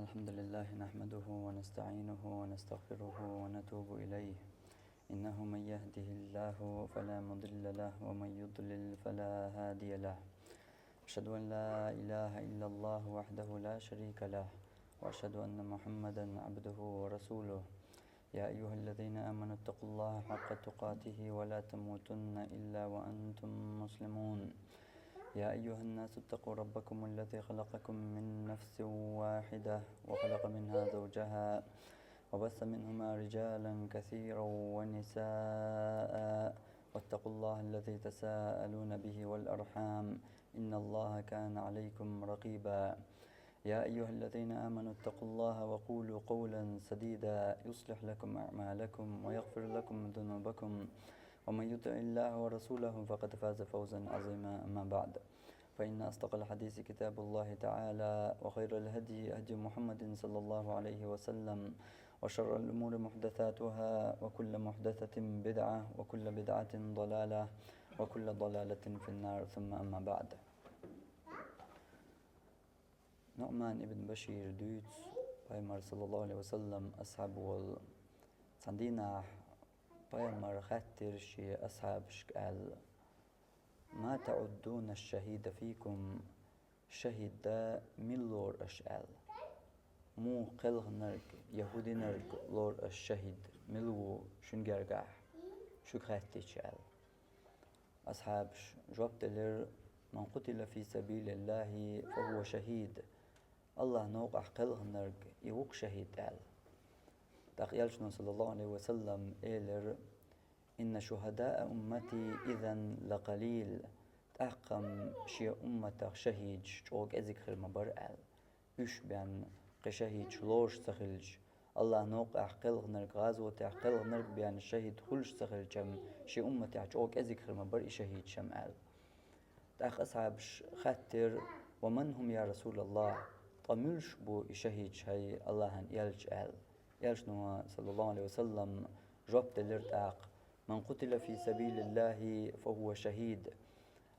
الحمد لله نحمده ونستعينه ونستغفره ونتوب إليه. إنه من يهده الله فلا مضل له ومن يضلل فلا هادي له. أشهد أن لا إله إلا الله وحده لا شريك له، وأشهد أن محمدا عبده ورسوله. يا أيها الذين آمنوا اتقوا الله حق تقاته ولا تموتن إلا وأنتم مسلمون. يا أيها الناس اتقوا ربكم الذي خلقكم من نفس واحدة وخلق منها زوجها وبث منهما رجالا كثيرا ونساء، واتقوا الله الذي تساءلون به والأرحام إن الله كان عليكم رقيبا. يا أيها الذين آمنوا اتقوا الله وقولوا قولا سديدا يصلح لكم أعمالكم ويغفر لكم ذنوبكم، ومن يطع الله ورسوله فقد فاز فوزا عظيما. أما بعد، فإن أصدق الحديث كتاب الله تعالى، وخير الهدي هدي محمد صلى الله عليه وسلم، وشر الأمور محدثاتها، وكل محدثة بدعة، وكل بدعة ضلالة، وكل ضلالة في النار. ثم أما بعد. نعمان ابن بشير دوت Paymar sallallahu alaihi wasallam أصحاب صندينا Paymar خاتر شي أصحاب قال: ما تعدون الشهيد فيكم شهيد ملور أشعال مو قلغ نرق يهودي نرق لور الشهيد ملو شنجرقاح شو خاتي شعال أصحاب جوابت لر: من قتل في سبيل الله فهو شهيد. الله نوقع قلغ نرق يوق شهيد قال. تقيالشنا صلى الله عليه وسلم إيلر: إن شهداء أمتي إذن لقليل. تحقم شي أمتك شهيد شوق أذكر مبرأل يشبن قشهيد شلوش سخلج. الله نوقع قلغ نرق غازو قلغ نرق بيان الشهيد خلش سخلجم شي أمتك شوق أذكر مبرأ شهيد شمال. تأخ أصحاب خاتر: ومن هم يا رسول الله؟ طملش بو شهيد شهي الله يلج آل. يلجنوا صلى الله عليه وسلم جوابت الارتاق: من قتل في سبيل الله فهو شهيد.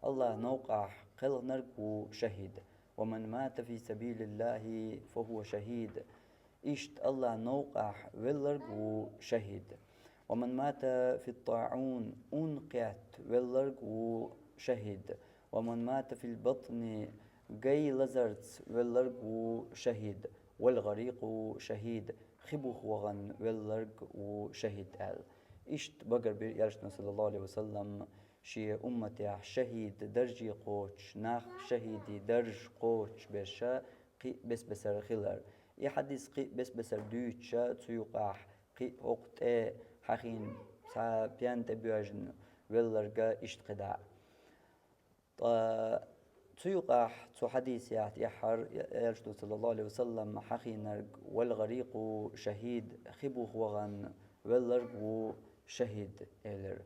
الله نوقع قلغ نرقو شهيد. ومن مات في سبيل الله فهو شهيد. إشت الله نوقع والرقو شهيد. ومن مات في الطاعون أنقيت والرقو شهيد. ومن مات في البطن جاي لزرت والرقو شهيد. والغريق شهيد. خبوخ وغن والرقو شهيد آل. إشت بقر بيرجنا صلى الله عليه وسلم شي أمتي شهيد درجي قوش ناخ شهيدي درج قوش بشا قي بس بسر خلر. إي حديث قي بس بسر دوتشا تيوقع قي وقت حخين سا بيان تبيوجن والرقا إشت قداع. تيوقع تو حديث يحر يرجو صلى الله عليه وسلم حخين والغريق شهيد خبوخ وغن والرقو شهيد إلر.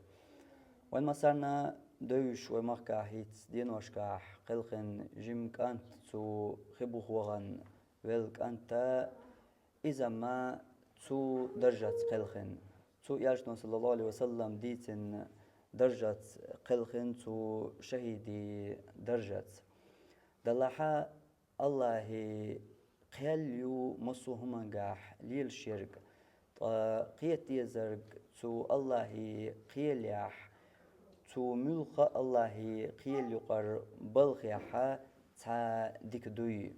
والمسارنا دوش ومكا هيت دين وشكاح قلقن جيم كانت تو خبوخ وغن والك أنت إذا ما تو درجة قلقن تو يرجو صلى الله عليه وسلم ديتن درجة قلقن تو شهيدي درجة دلحا الله قيليو مصوهما قاح ليل شرق قيت يزرق تو الله قيليح تو ملخ الله قيل يقر بلخيحا تا ديك دوي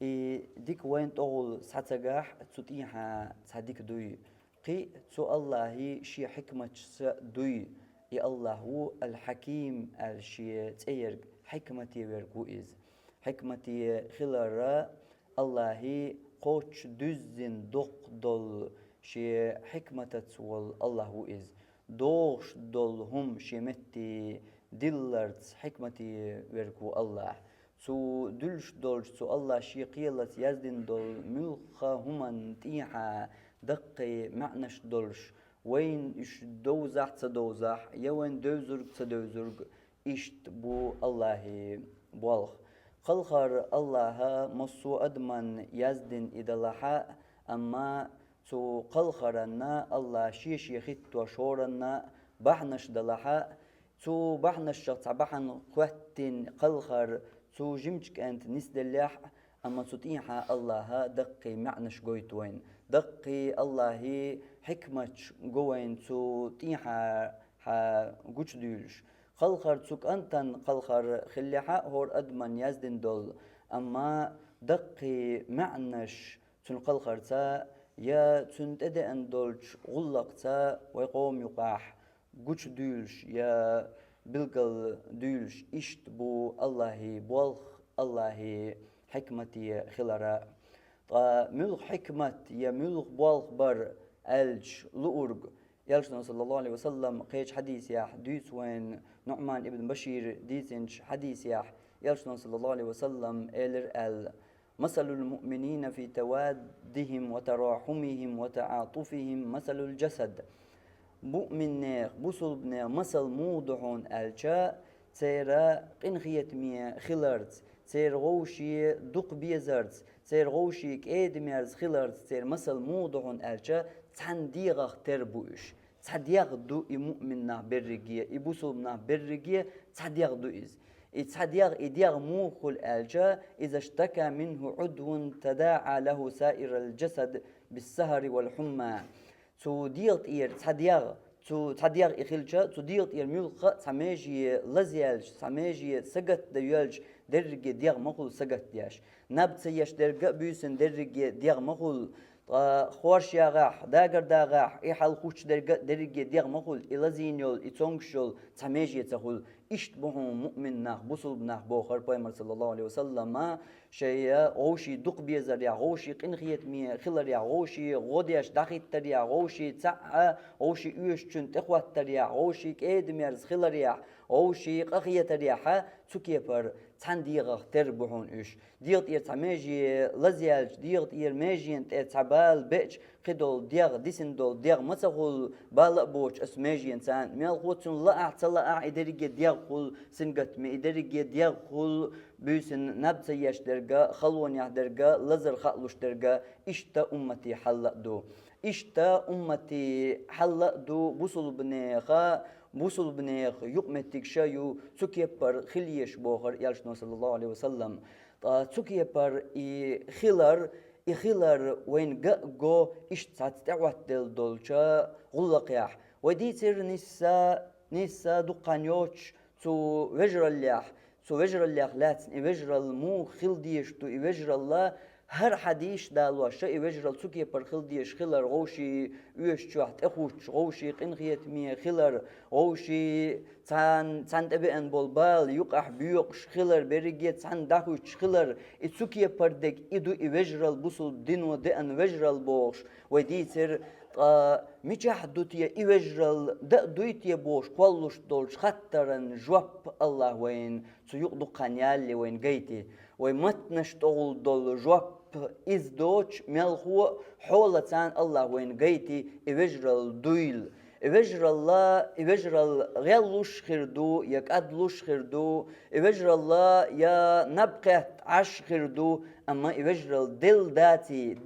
إي ديك وين تقول ساتجاح تطيحا تا ديك دوي قي تو الله شي حكمة دوي إي الله هو الحكيم الشي تيرق حكمتي ورقوئز حكمتي خلرا الله قوش دزن دق دل شي حكمة تول الله هو إز دوش دل هم شمتي دلرت حكمتي ورقو الله سو دلش دلش سو الله شي قيلت يزدن دل ملخا همان تيحا دقي معنش دلش وين إش دوزح تدوزح يوين دوزرق تدوزرق إشت بو الله بوالخ خلخر الله مصو أدمن يزدن إدلحا أما تو قلخرنا الله شيش يخت وشورنا بحنش دلحا تو بحنش شخص بحن قوتين قلخر تو جمجك أنت نسدلح أما تطيح الله دقي معنش قويت وين دقي الله حكمة قوين تطيح قوش ديلش خلخر تسوك أنتن خلخر خليحة هور أدمن يزدن دول أما دقي معنش تن خلخر تا يا تن تدي أن دولش غلق تا ويقوم يقاح قوش ديلش يا بلقل ديلش إشت بو الله بوالخ الله حكمتي خلراء ملخ حكمة يا ملخ بوالخ بر ألج لؤرق يالشنا صلى الله عليه وسلم قيش حديث ياح ديس وين نعمان ابن بشير ديسنش حديث ياح يالشنا صلى الله عليه وسلم إلر مثل المؤمنين في توادهم وتراحمهم وتعاطفهم مثل الجسد مؤمن نيخ بوصل بنا مثل موضعون الجاء تيرا قنخية مية خلرت تير غوشي دق بيزرت تير غوشي كيد ميرز خلرت تير مثل موضعون الجاء تنديغ تربوش تديغ دو مؤمن برجية يبوصل بنا برجية تديغ دو تديغ إديغ موخل الجاء إذا اشتكى منه عضو تداعى له سائر الجسد بالسهر والحمى تديغ إير تديغ إخلجا تديغ إير ملخ تماجي لزيالج تماجي سقط ديالج درجة ديغ مخل سقط دياش نبت يش درجة بيسن درجة ديغ مخل خوش ياغاح داغر داغاح إحال خوش درجة ديغ مخل إلازينيول إتونغشول تماجي تخل إشت بهم مؤمن ناخ بوصل بناخ بوخر بايمر صلى الله عليه وسلم ما شيء غوشي دق بيزر يا غوشي قنخيت مي خلر يا غوشي غوديش داخيت تر يا غوشي تسع غوشي يوش تشن تخوات تر يا غوشي كيد ميرز خلر يا غوشي قخيت تر يا تسكيبر تنديغ تربحون إيش ديغت إير تماجي لزيالج ديغت إير ماجين تابال بيتش قدول ديغ ديسندول ديغ مسخول بالق بوش اسماجي انسان ميل خوتون لا اعتلا ادريجي ديغ خول سنغت مي ادريجي ديغ خول بيسن نبتيش درجة خلون يحدرجة لزر خلوش درجة اشتا امتي حلق دو اشتا امتي حلق دو بوصل بنيخ يقمتك شايو تسكيبر خليش بوخر يالشنو صلى الله عليه وسلم تسكيبر خلر إخيلر وين جو إشتات تعوتل دولشا غلقيح وديتر نسا دقانيوش تو وجر الليح لاتن وجر المو خلديش تو وجر الله هر حديش دالوشا وجر السوكي بر خلديش خلر غوشي يوش تشوحت اخوش غوشي قنخيت مية خلر غوشي تان تبئن بولبال يقح بيوقش خلر بريجيت تان داخوش خلر السوكي بردك إدو وجر البوصل دينو دئن وجر البوش وديتر ميجاح دوتيا إيوجرال دويتيا بوش قولوش دولش خطرن جواب الله وين سيقدو قانيالي وين جيتي ويمتنش تقول دول جواب إز دوش ملخو حولتان الله وين جيتي إيوجرال دويل إيوجرال غيلوش خردو يكادلوش خردو إيوجرال يا نبقت عش خردو أما إيوجرال دل داتي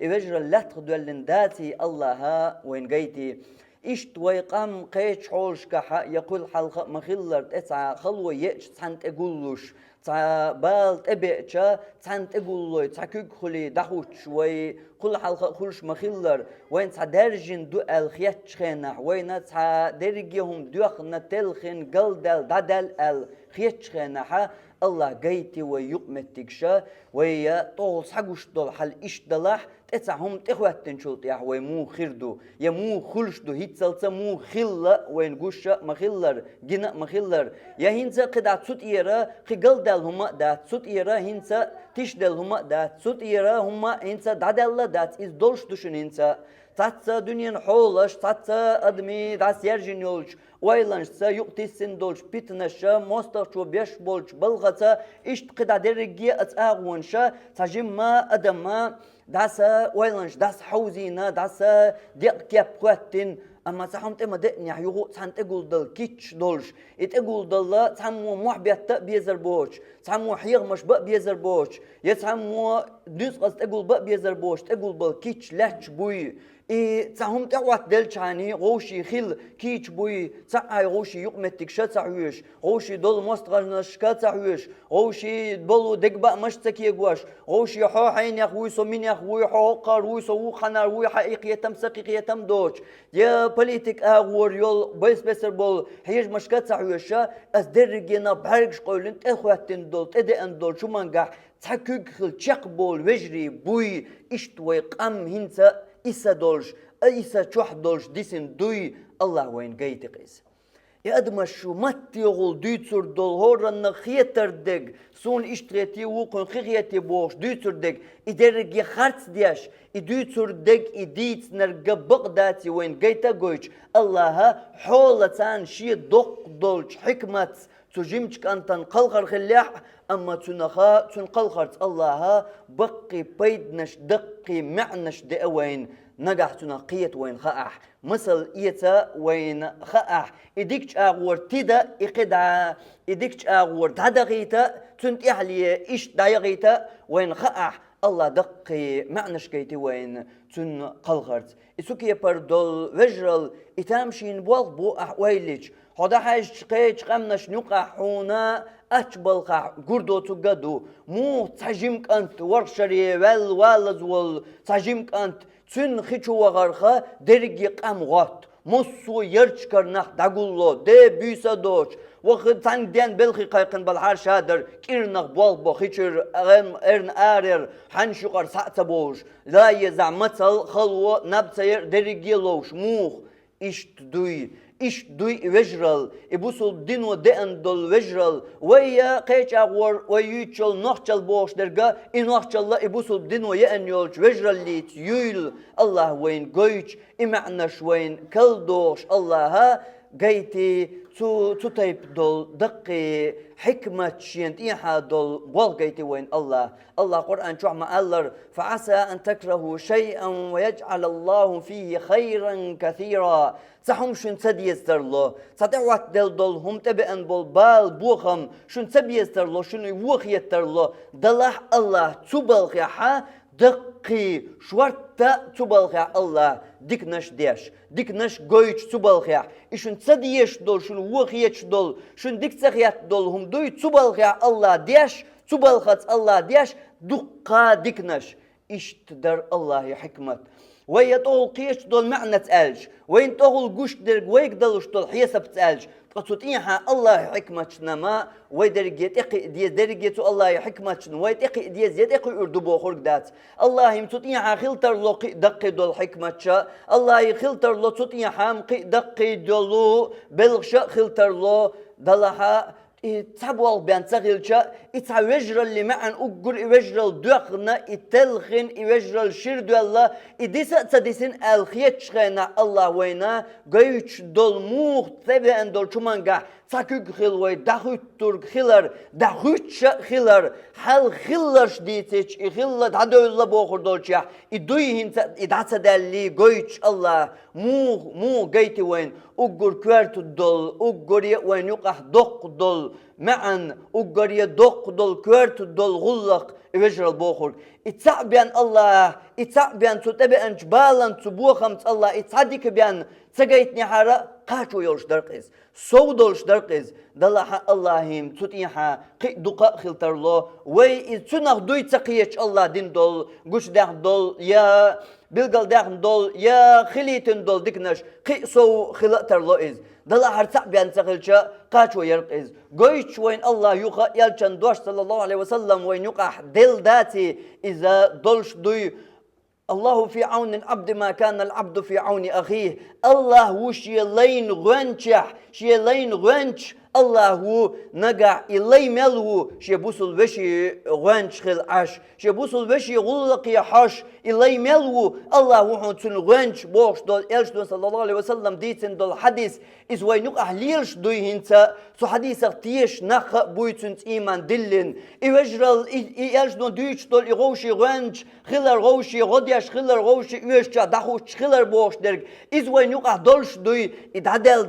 إيوجرال لا تخدولن داتي الله وين جيتي إشت ويقام قيش حولش كحا يقول حلقة مخلر تسعى خلوة يأش تسانت أقولوش تا بال تبعشا تسانت أقولوي تاكوك خلي دخوش وي كل حلقة خلش مخلر وين تا درجن دو الخياتش خينح وين تا درجيهم دوخنا تلخن قلدل دادل الخياتش خينحا الله جيتي ويقمتكشا ويا طول سحقوش دول حل إيش دلح تسعهم تخواتن شلط يا وي مو خردو يا مو خلشدو هيتسلتا مو خلا وين قوشا مخلر جنا مخلر يا هنسا قدا تسوت إيرا قل دل هما دات تسوت إيرا هنسا تش دل هما دات تسوت إيرا هما هنسا دادل دات إز دولش دوشن هنسا تاتسا دنيا حولش تاتسا أدمي داس يرجن يولش ويلانشسا يقتسن دولش بيتنشا موسترشو بيش بولش بلغتا إشت قدا درجي أتاغونشا تجمع أدما داسا ويلانش داس حوزينا داسا ديق كيب قواتين أما سحمت إما دقنيح يغو سحن تقول دل كيتش دولش إتقول دل سحمو محبيت بيزر بوش سحمو حيغمش بق بيزر بوش يسحمو دوس قصد تقول بق بيزر بوش تقول بل كيتش لاتش بوي تهم تعوات دلشاني غوشي خيل كيش بوي تعاي غوشي يقمتك شتعويش غوشي دول مستغنش كتعويش غوشي بولو دقبا مشتكي قواش غوشي حو حين يخويسو من يخوي حو قارويسو وخنا روي حقيقي يتم سقيقي يتم دوش يا بوليتيك اغور يول بيس بسر بول هيج مش كتعويشا از درجينا بحرقش قولن اخواتين دول تدي ان دول شو منقح تحكيك خل تشق بول وجري بوي اشتوي قام هنسا إسا دولش إسا شوح دولش ديسن دوي الله وين قيت قيس يا أدم شو مات يغول دوتر دول هورن خيتر دق سون اشتريتي وقن خيتي بوش دوتر دق إدرج يخرت دياش إدوتر دق إديت نرجع بغداتي وين قيت قويش الله حولتان شي دق دولش حكمة تجمعك أن تنقلقر خلاح أما تنخا تنقلقرت الله بقي بيدنش دقي معنش دقوين نجح تنقية وين خاح مثل إيتا وين خاح إديكش أغور تدا إقدع إديكش أغور تدغيتا تنت إحلي إيش دايغيتا وين خاح الله دقي معنش كيتي وين تنقلقرت إسوكي بردول وجرل إتامشين بو أحويليش هذا حاج قيش قمنش نقع حونا أشبلقع قردو تقدو مو تحجمك أنت ورشري والزول تحجمك أنت تن خيشو وغرخة درجي قام غات مصو يرشكر نخ داقولو دي بيسا دوش وقت تان ديان بلخي قايقن بالحار شادر كيرنخ بوالبو خيشر ارن آرر حنشقر ساعتبوش لا يزع مثل خلوة نبتير درجي لوش موخ إشت دوي وجرال إبوسول دينو دين دول وجرال ويا قيش أغور ويوتشل نخشل بوش درجة إنخشل لا إبوسول دينو يأنيولش وجرال ليت يول الله وين قيش إمعنش وين كالدوش الله قيتي تو تايب دول دقي حكمة شينت إيحا دول والقيتي وين الله قرآن شو ما الله فعسى أن تكرهوا شيئا ويجعل الله فيه خيرا كثيرا سحوم شن تديستر الله تدعوات دول هم تبعن بال بوخم شن تبيستر الله شن يوخ يتر الله دلح الله تبالغ يحا دقي شورتا تبالغ الله ديكنش ديكنش قويش تبالغ إشن تديش دول شن وخ يتش دول شن ديك تغيات دول هم دوي تبالغ الله ديش تبالغت الله ديش دقا ديكنش اشتدر الله حكمت ويتقول قيش دول معنى تقالش وين تقول قوش درق ويقدلش دول حيسب تقالش قصد إيها الله حكمتنا ما ويدرجيت إقي دي درجيتو الله حكمتنا ويتقي دي زيت إقي أردبو خلق دات الله يمتوت إيها خلتر لو دقي دول حكمتشا الله يخلتر لو توت إيها دقي دولو بلغشا خلتر لو دلها تابوال بيان تغيلشا إتعوجر اللي معن أقول إوجر الدوخنا إتلخن إوجر الشرد الله إديسا تديسين الخيتش غينا الله وينا قيوش دول موخ تبعن دول شمانقا تاكوك خلوي داخوت ترك خلر داخوتش خلر حال خلرش ديتش إخلر دادو الله بوخر دولشا إدوي هنتا إدعتا دالي قيوش الله مو قيتي وين أقول كوارت دول أقول وين يقح دق دول معن أقول يدق دول كوارت دول غلق إوجر البوخر إتعبيان الله إتعبيان تتبعن جبالان تبوخمت الله إتعديك بيان تقايتني حارة قاتو يولش درقز سودولش درقز دلها اللهم تطيحا قي دقاء خلتر الله وي تنخ دوي تقيش الله دين دول قش داخل دول يا بلغل داخل دول يا خليتن دول ديكنش قي سو خلتر الله إز دلها هرتع بيان تقلشا قاتو يرقز قويش وين الله يوخا يالشان دوش صلى الله عليه وسلم وين يقح دل داتي إذا دولش دوي الله في عون العبد ما كان العبد في عون أخيه الله وشي لين غنشح شي لين غنش الله هو نقع إلي ملو شي بوصل وشي غنش خل عش شي بوصل وشي غلق يحش إلي ملو الله هو تن غنش بوش دول إلش دول صلى الله عليه وسلم ديتن دول حديث إذ وين يقع ليلش دوي هنتا سو حديث اختيش نخ بويتنت إيمان دلن إوجرال إلش دول دويش دول إغوشي غنش خلر غوشي غديش خلر غوشي إوشجا دخوش خلر بوش درج إذ وين يقع دولش دوي إدعدل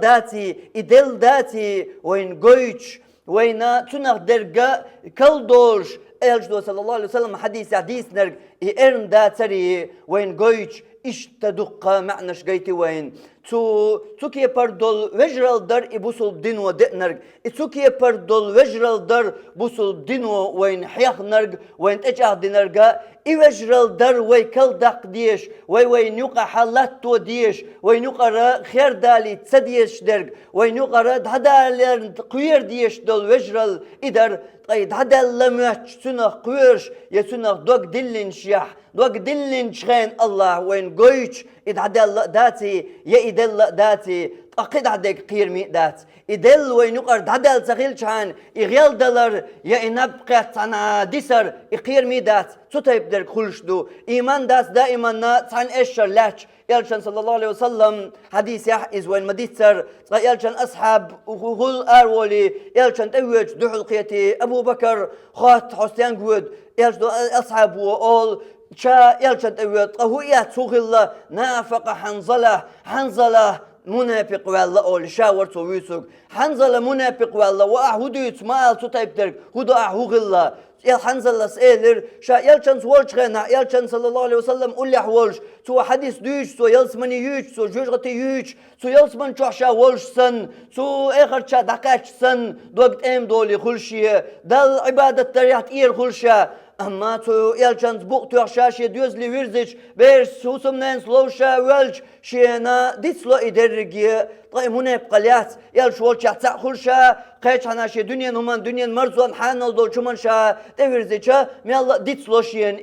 داتي وين قويش وين تنخ درجة كل دولش إلش دول صلى الله عليه وسلم حديث نرج إرن داتري وين قويش اشتدق معناش جيتي وين تو كي بردول وجرال در يبوسل دينو دقنرج تو كي بردول وجرال در بوسل دينو وين حيخ نرج وين تجاه دينرجا إوجرال در ويكل دق ديش وين يقع حالات تو ديش وين يقع خير دالي تسديش درج وين يقع هذا قوير ديش دول وجرال إدر قيد هذا لمش سنة قويرش يسنة دوق دلين شيح دوق دلين شخين الله وين قويش إد هذا داتي يا إدل داتي أقيد عدك قير ميدات إدل وين يقر هذا سخيل شان يغيل دلر يا إنبقى تنا ديسر يقير ميدات ستايب در كلش دو إيمان داس دائما نا تان إشر لاتش يالشان صلى الله عليه وسلم حديث يحيز وين مديتر يالشان أصحاب وغل أرولي يالشان توج دحل قيتي أبو بكر خات حسين قود يالشان أصحاب وأول شا يالشان توج قهويات سوغ الله نافق حنظلة منافق والله أول شاور تويسوك حنظلة منافق والله وأحوديت مال ستايبترك هدو أحوغ الله يا حنظلة سئلر شا يالشان سوالش غنا يالشان صلى الله عليه وسلم قول حوالش سو حديث دوش سو يلسمني يوش سو جوجغتي يوش سو يلسمن شا والش سن سو آخر شا دقاش سن دوقت ام دولي خلشيه دل عبادة تريحت إير خلشا أما تو يالشان بوق توخشاش يدوز لي ويرزش بير سوسم نانس لوشا والش شينا ديتسلو إدرجيه طيب هنا بقليات يالش والش يحتاق خلشا قيش حناش دنيا نمان دنيا مرزوان حانل دول شمان شا تفرزيشا مي الله ديتسلو شين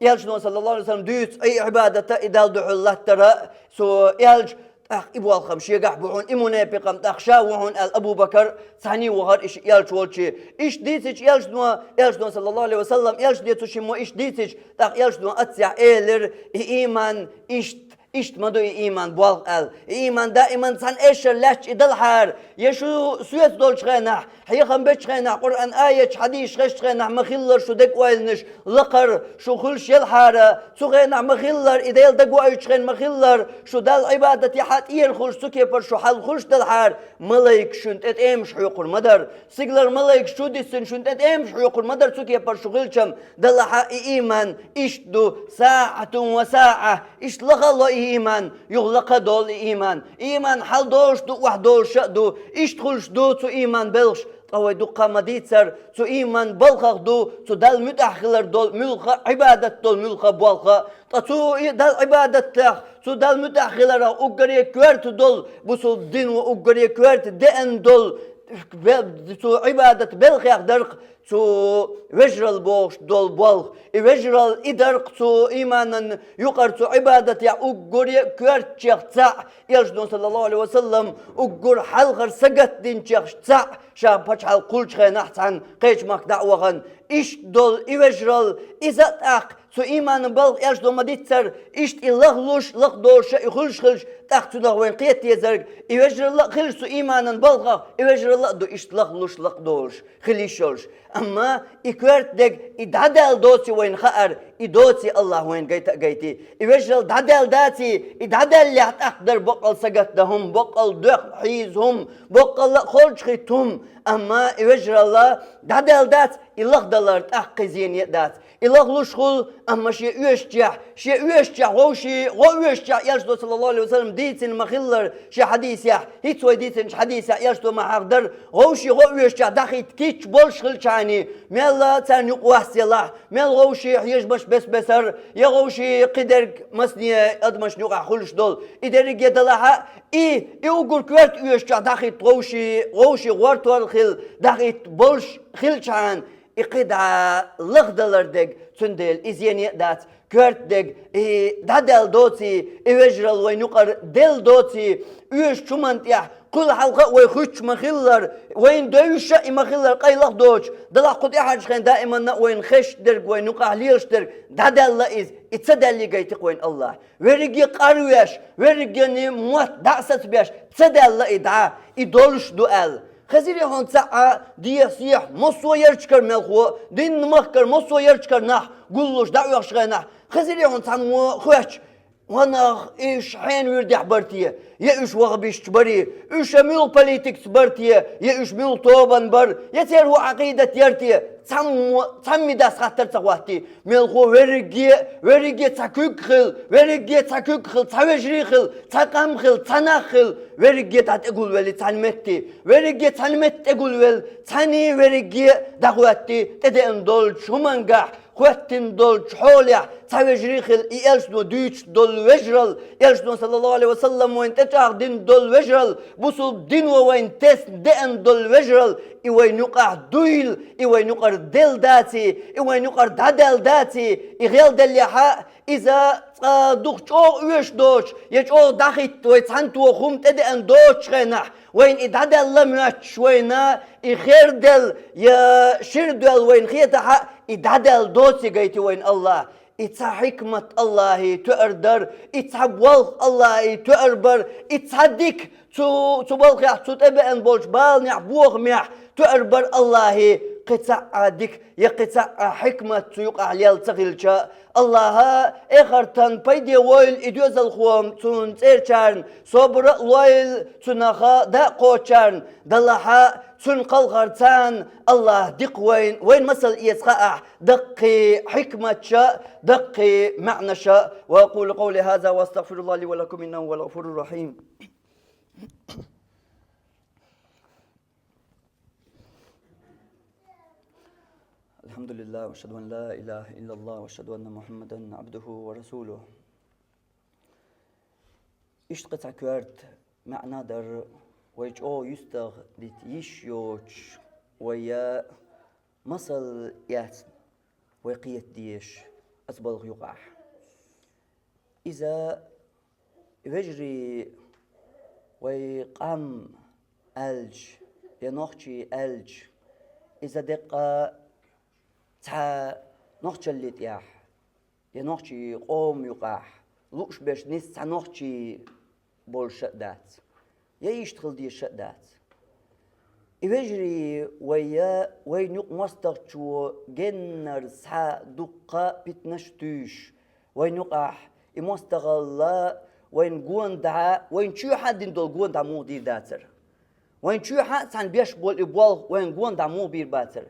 يالش نو صلى الله عليه وسلم دوت أي عبادة إدال دعو الله ترى سو يالش إبو الخمشية قحبوحون إمونابقام تخشاوحون أبو بكر ثاني وغر إيش يالش والشي إيش ديتش يالش نو صلى الله عليه وسلم يالش ديتو شمو إيش ديتش يالش نو أتسع إيلر إيمان إيش مدو إيمان بالق إيمان دائما سان إيش لاتش إدلحار يشو سويت دول شغينح حيخم بيش شغينح قرآن آية حديث غش شغينح مخيلر شو دك ويلنش لقر شو خلش يلحار سو غينح مخيلر إديل دك ويل شغين مخيلر شو دال عبادة يحات إير خلش سو كيبر شو حال خلش دلحار ملايك شنت إمش حيقر مدر سيقلر ملايك شو ديسن شنت إمش حيقر مدر سو كيبر شو غلشم دلحا إيمان إيش دو ساعة وساعة إيش لغا إيمان يغلق دول إيمان حال دوش دو واحد دول شدو إشتخلش دو تو إيمان بلش أو دقة مديتر تو إيمان بلخ دو تو دل متأخر دول ملخ عبادة دول ملخ بلخ تو دل عبادة لخ تو دل متأخر أقري كورت دول بسو دين وأقري كورت دين دول تو عبادة بلخ يقدرق تو وجرال بوش دول بلخ وجرال إدرق تو إيمانا يقر تو عبادة يا أقري كورت يقتع يلجدون صلى الله عليه وسلم أقر حلقر سقط دين يقتع شاب بچحل قلش نحتان قيش ماك دعوغن إيش دول إوجرال إذا تاق سو إيمان بلغ إيش دول مديتر إيش إلغلوش لغ دورش إخلش خلش تاق تو دغوين قيت يزرق إوجرال خلش سو إيمانا بلغ إوجرال دو إيش لغلوش لغ دورش خليشولش أما إكوارت دق إدعدال دوتي وين خأر إدوتي الله وين قيتي إوجرال دعدال داتي إدعدال اللي هتقدر بقل سقط دهم بقل دق حيزهم بقل خلش خيتهم أما يوجر الله دادل دات إلغ دلار تأقي زينية دات إلغ لشغل أما شيء يشجع وشي يشجع يجدو صلى الله عليه وسلم ديتن مخلر شي حديث يح هيتوي ديتن حديث يجدو ما حقدر غوشي يشجع داخل كيتش بولشغل شاني ميلا تان يقواس يلا ميل غوشي يجبش بسر يغوشي قدر مسنية أدمش نوقع خلش دول إدرق يدلها يوغر كوارت يشجع داخل غوشي غورت والخل داخل بولش خلشان إقدع لغدلر دق تندل إزيني دات كرت دق دادل دوتي إوجرال وينقر دل دوتي إيش شمنت يح كل حلقة ويخش مخلر وين دوشة مخلر قيلق دوش دلع قد إحد خين دائما وين خش درق وين نقع ليش درق دادل لإز اتسدل لي قيتق وين الله ورقي قرويش ورقي موت دعست بيش تسدل لإدعاء إدولش دوال خزيري هون ساعة دي سيح مصو يرشكر ملخو دين مخكر مصو يرشكر نح قلوش دعوة شغي نح خزيري هون سامو خوش وانا ايش حين ويردح برتيه يا ايش وغبيش بري ايش ميل بوليتكس برتيه يا ايش ميل طوبان بر يتير هو عقيدة يرتيه تسمي داس خاطر تغواتي ميل هو ورقي تاكوك خل تاوجري خل تاقام خل تناخل ورقي تقول ولي تنمتي ورقي تنمت تقول ول تاني ورقي دغواتي تدين دول شومنجح خواتين دول حولع تاوجريخل إيالشنو دوش دول وجرل إيالشنو صلى الله عليه وسلم وين تتعق دين دول وجرل بوصل دين وين تس دين دول وجرل إوين يقع دويل إوين يقع دل داتي إوين يقع دادل داتي إغيال دليحاء إذا دوخ ويش دوش يجو داخت ويتحنتو وخوم تدين دوش غنح وين إدادل لمناتش وينا إخير دل يا شردل وين خيتها إدادل دوتي قيتي وين الله إتسا حكمة الله تؤردر إتسا بوالخ الله تؤربر إتسا ديك تبالخ تتبعن بولش بالنع بوغ ميح تؤربر الله قطع عادك يقطع حكمة تيوقع ليال تغيلشا الله إخرتن بيدي ويل إدوز الخوام تون تيرشان صبر ويل تنخا دا قوشان دلها تنقل غرتان الله دق وين مثل يسخاء دقي حكمة شاء دقي معنى شاء وأقول قولي هذا واستغفر الله لي ولكم إنه هو الغفور الرحيم. الحمد لله وأشهد أن لا إله إلا الله وأشهد أن محمدا عبده ورسوله. إشتقت عكوارت معنا در ويجو يستغ ديت يشيوش ويا مصل ياسن ويقيت ديش أسبالغ يقع إذا وجري ويقام ألج ينوخشي ألج إذا دقا تا نوخشي اللي تياح ينوخشي قوم يقع لوش باش نس تا نوخشي بول شدات يشتغل دي الشدات يجري وين يقمصتر شو جنر سا دقة بتنشتوش وين يقع يمستغل وين جون دعاء وين شو حد دول جون دع مو دير داتر وين شو حد سان بيش بول إبوال وين جون دع مو بير باتر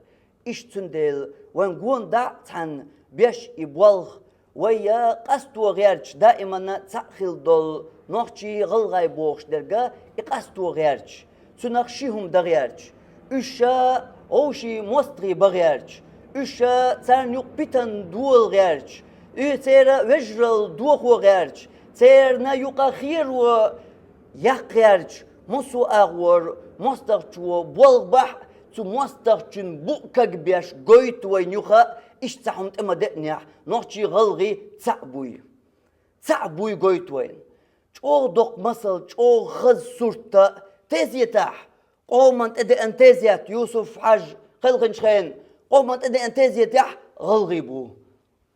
إيش تندل وين جون دع سان بيش إبوال ويا قصدو غيرش دائما تأخذ دول نوخشي غلغاي بوخش درجة يقصدو غيرش تنخشيهم دغيرش إشا أوشي مستري بغيرش إشا تان يقبتن دول غيرش إتيرا وجرل دوخو غيرش تيرنا يقا خير و يقيرش مسو أغور مسترشو بولبح تو مسترشن بوكك بيش قويت وينيوخا إيش تحمت إما دقنيح نوخشي غلغي تعبوي قويت وين شو دوق مصل شو خز صورتا تزيتاح قوما تدي أن تزيت يوسف حج خلق شخين قوما تدي أن تزيتاح غلغيبو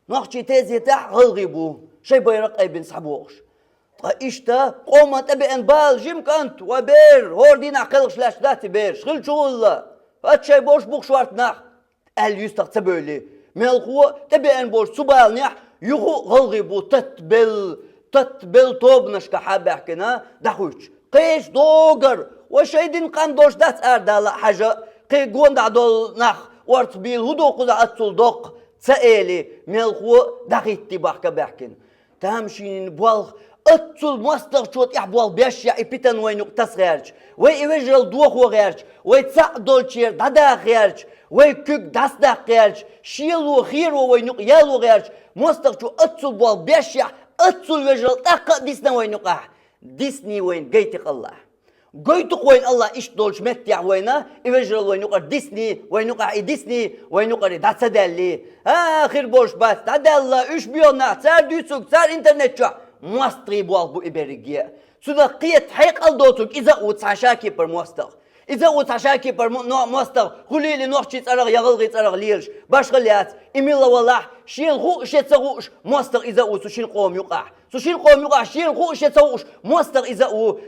نوخشي تزيتاح غلغيبو شي بيرق أي بن سحبوخش إيشتا قوما تبي أن بال جيم كنت وبير هوردين عقلق شلاش داتي بير شغل شغل هاد شي بوش بوك شوارت ناح أهل يستغ تبولي ملخو تبي أن بوش سبال ناح يغو غلغيبو تتبل طوب نشكا حابة حكينا دخوش قيش دوغر وشيدين قام دوش دات أردالا حاجة قي قوان دعدول نخ وارتبيل هدو قدا أتصل دوق تسألي ملخو دقيتي بحكا بحكين تهمشين بوالخ أتصل مستغ شوت يحبوال بيشيا إبتن وين يقتص غيرش وي إوجرل دوخ وغيرش وي تساق دول شير دادا غيرش وي كوك داسدا غيرش شيلو خيرو وين يقيالو غيرش مستغ شو أتصل بوال بيشيا أتصل وجرل تاقا ديسنا وين يقع ديسني وين قيتك الله قيتك وين الله إيش دولش متع وينا إوجرل وين يقع ديسني وين يقع ديسني وين يقع داسا دالي آخر بوش بس دادا الله إيش بيونا تسار دوسوك تسار إنترنت شو مواستري بوالبو إبريجيا سودقية حيق الدوتوك إذا وتعشاكي بر مواستر إذا وتعشاكي بر مواستر خلي لي نوخشي تسرغ يغلغي تسرغ ليلش باش غليات إميلا والله شيل غو شتسغوش مواستر إذا وسوشين قوم يقع سوشين قوم يقع شيل غو شتسغوش مواستر إذا و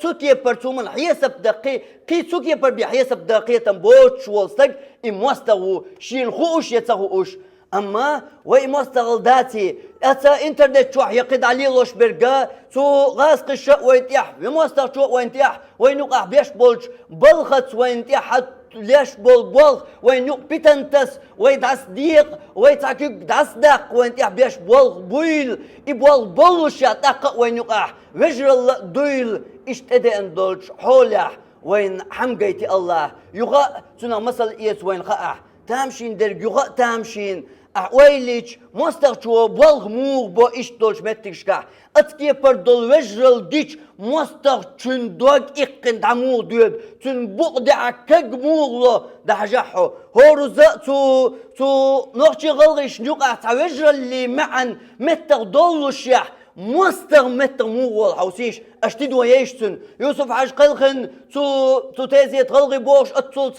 سوكي بر تومن حيسب دقي قي سوكي بر بحيسب دقيقة بوتش والستق إمواستر و شيل غو شتسغوش أما وي مستغل داتي أتا إنترنت شو يقد عليه لوش برجا تو غاز قشة وينتيح بمستغل شو وينتيح وينوقع بيش بولش بلخت وينتيح حت ليش بول وينوق بيتنتس ويتصديق ويتعكيك تصدق وينتيح بيش بويل يبول بولش يتاق وينوقع وجر دويل اشتدى اندولش حولح وين حمقيتي الله يغا تنا مثل إيس وين خاء تامشين درج يغا تامشين أحواليش مستغشوا بلغ موغ بو إشتولش متكشكا أتكي بردول وجرل ديش مستغ تن دوغ إقن دموغ ديود تن بقدع كق موغلو دحجحو هورزا تو نوخشي غلغيش نوقع توجرل اللي معن متغ دولوش يح مستغ متغ موغل حوسيش اشتد ويشتن يوسف عاش قلخن تو تيزيت غلغي بوش اتول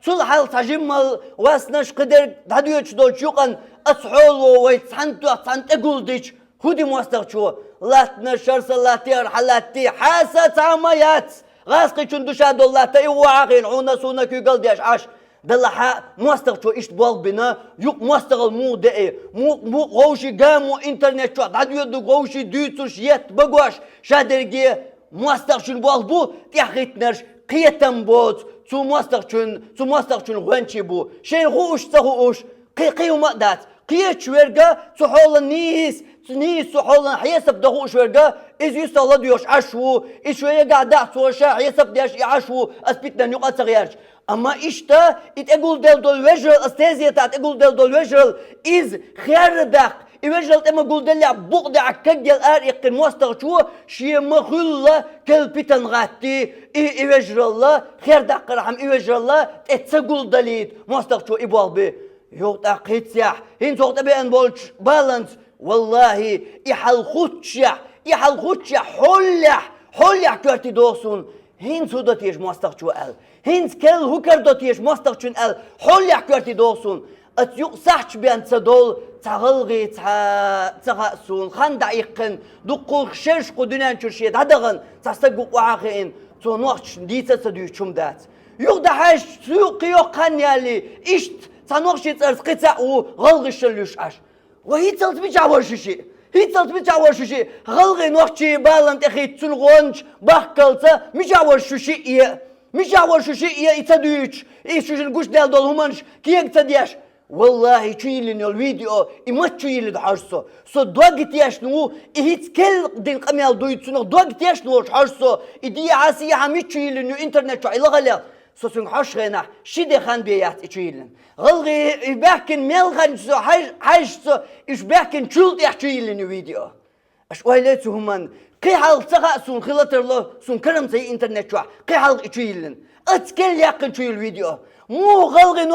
تول حال تجمل واسنش قدر داديوش دول شوقن اصحولو ويتسحنتو اصحنت اقول ديش هودي مستغ شو لاتنا شرس اللاتير حلاتي حاسة عميات غاسقي چندوشا دولاتي وعاقين عونا سونا كي قل ديش عاش دلها مستغ شو إيش بوال بنا يوك مستغ المو ده مو غوشي قامو إنترنت شو داديو دو غوشي ديتوش يت بقواش شادرجي مستغ شو بوال بو تيحيت نرش قيتم بوت تو مستغ شو غوانشي بو شين غوش تغوش قيو مقدات قيت شويرجا تحول نيس تحول حيسب دغوش ورجا إذ يستغل ديوش عشو إيش ويا قاعد سوشا حيسب ديش عشو أثبتنا نقاط تغيرش أما إشتا إتقول دل وجرل أستاذية تقول دل وجرل إذ خير دق إوجرل إما قول دل بقد عكجل أريق المستغ شو شيء مخلة كل بيتن غاتي إوجرل خير دق رحم إوجرل تقول دليل مستغ شو إبوال بي يوت أقيت سيح هين توقت بين بولش بالانس والله يحل خدشة حلح كرتي دوسون هين سودتيش مستغ شو قال هين كل هوكر دوتيش مستغ شو قال حلح كرتي دوسون اتيوق سحش بين تدول تغلغي تغسون خان دقيقن دقوق شرش قدنان شرشيت هدغن تستقوق وعاقين تو نوخش ديتا تديوشم دات يوق دحاش سوق يوقن يالي إشت تنوخشي ترس قطع وغلغي شلوش عش وهي تلت بيجاور شوشي غلغي نوخشي بالانت اخي تلغونش بحكالتا مجاور شوشي إيه يتدويش إيه شوشي نقوش دال دول همانش كيك تديش والله تشيلين الفيديو إما تشيل دحرسو سو دوغت يشنو إهيت كل دين قميال دويتسونو دوغت يشنو حرسو إدي عاسي عمي تشيلين إنترنت شو إلغالي سوسن حشرنا شده خان بيات إشيلن غلغي يبحكن ملغن سو حاج سو يبحكن شلت يحشيلن فيديو أش ويلتو همان قي حال تغاسون خلطر له سون كرم زي إنترنت شو قي حال إشيلن أتكل يقن شيل فيديو مو غلغي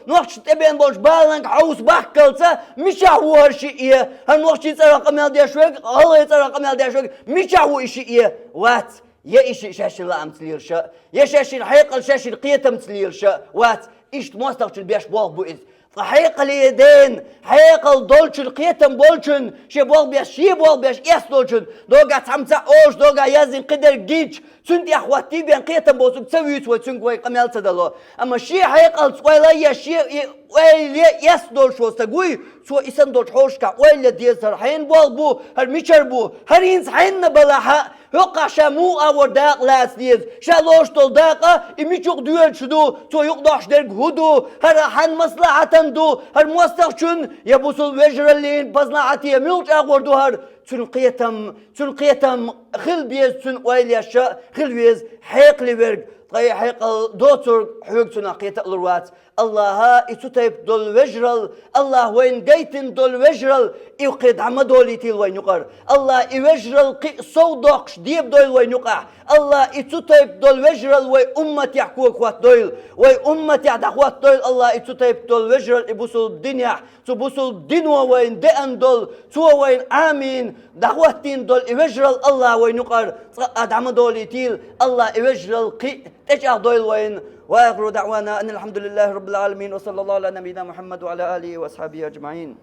نوخش تبين بولش بالانك حوس بحكلتا مش هو هالشيء هالنوخش يتسرق قمال ديشوك غلغي يتسرق قمال ديشوك مش هو إشي وات يا إيش شاش الله أمثلير شاء يا شاش الحقيقة شاش القية أمثلير شاء وات إيش مستغش البيش بوغ بوئذ حقيقة اليدين حقيقة الدولش القية بولشن شي بوغ بيش يس دولشن دوغا تحمتا أوش دوغا يازن قدر جيج سنتي أخواتي بيان قية بوسو تسوي يتوى تسنقوي قميال تدلو أما شي حقيقة السويلة يا شي يس دولش وستقوي سو إسان دولش حوشكا ويلا ديزر حين بوغ بو هر ميشر بو هر ينس حين نبلاحا يقع شامو أور داق لاس ديز شالوش طول داقة إميشوق دوال شدو تو يقضاش درق هدو هر حان مصلحة دو هر موستغشن يبوصل وجرلين بزناعتي يميلش أغوردو هر تن قيتم خل بيز تن ويليا شاء خل بيز حيق لبرق طيب حيق دوتر حيق تن قيت الروات الله يتطيب دول وجرل الله وين جيتن دول وجرل يقيد عمدولي تيل وين يقر الله يوجرل قي صودقش ديب دول وين يقع الله يتطيب دول وجرل وي أمة يحكوا أخوات دول وي أمة يحكوا دول الله يتطيب دول وجرل يبوسوا الدنيا تبوسوا الدنيا وين دقن دول تو وين آمين دعوتين دول يوجرل الله وين يقر قد عمدولي تيل الله يوجرل قي تجاه دول وين وآخر دعوانا أن الحمد لله رب العالمين وصلى الله على نبينا محمد وعلى آله وأصحابه أجمعين.